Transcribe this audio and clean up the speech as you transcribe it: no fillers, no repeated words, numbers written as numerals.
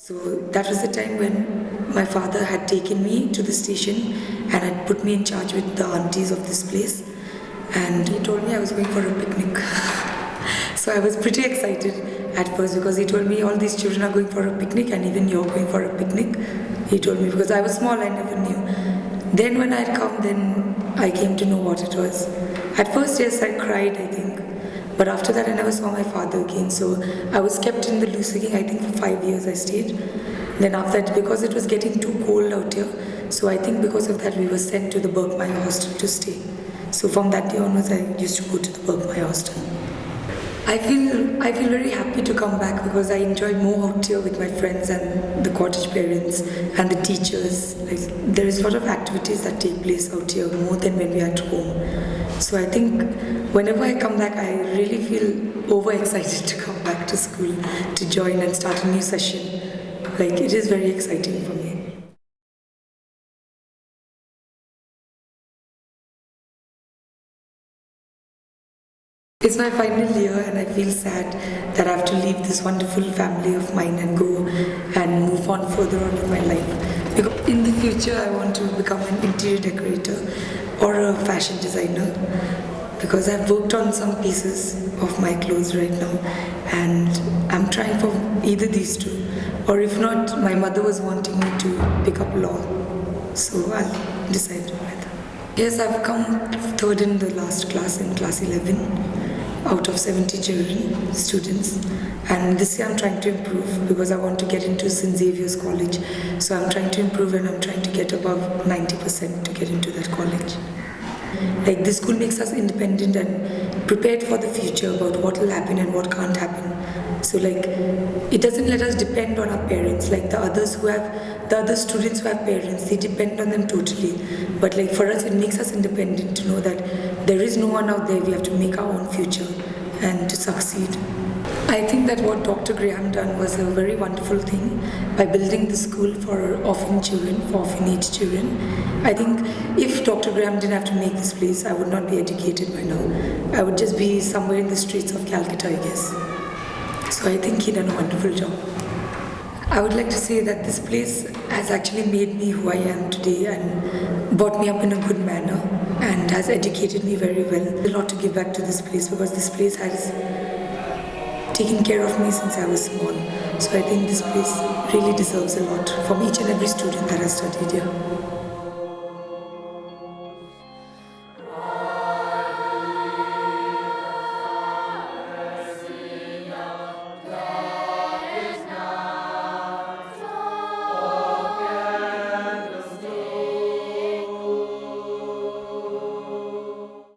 So that was the time when my father had taken me to the station and had put me in charge with the aunties of this place. And he told me I was going for a picnic. So I was pretty excited at first because he told me all these children are going for a picnic and even you're going for a picnic. He told me because I was small, I never knew. Then when I had come, then I came to know what it was. At first, yes, I cried, I think. But after that, I never saw my father again. So I was kept in the Lucy King, I think for 5 years I stayed. Then after that, because it was getting too cold out here, so I think because of that, we were sent to the Berkmeyer hostel to stay. So from that day onwards, I used to go to the Berkmeyer hostel. I feel very happy to come back because I enjoy more out here with my friends and the cottage parents and the teachers. Like there is a lot of activities that take place out here more than when we are at home. So I think whenever I come back, I really feel overexcited to come back to school to join and start a new session. Like it is very exciting for me. It's my final year and I feel sad that I have to leave this wonderful family of mine and go and move on further on in my life. Because in the future I want to become an interior decorator or a fashion designer because I've worked on some pieces of my clothes right now and I'm trying for either these two, or if not, my mother was wanting me to pick up law, so I'll decide whether. Yes, I've come third in the last class, in class 11 out of 70 children, students, and this year I'm trying to improve because I want to get into St. Xavier's College, so I'm trying to improve and I'm trying to get above 90% to get into that college. Like this school makes us independent and prepared for the future about what will happen and what can't happen. So like it doesn't let us depend on our parents. Like the other students who have parents, they depend on them totally. But like for us, it makes us independent to know that there is no one out there. We have to make our own future and to succeed. I think that what Dr. Graham done was a very wonderful thing by building the school for orphan children, for orphanage children. I think if Dr. Graham didn't have to make this place, I would not be educated by now. I would just be somewhere in the streets of Calcutta, I guess. So I think he done a wonderful job. I would like to say that this place has actually made me who I am today and brought me up in a good manner and has educated me very well. A lot to give back to this place because this place has taken care of me since I was small. So I think this place really deserves a lot from each and every student that has studied here.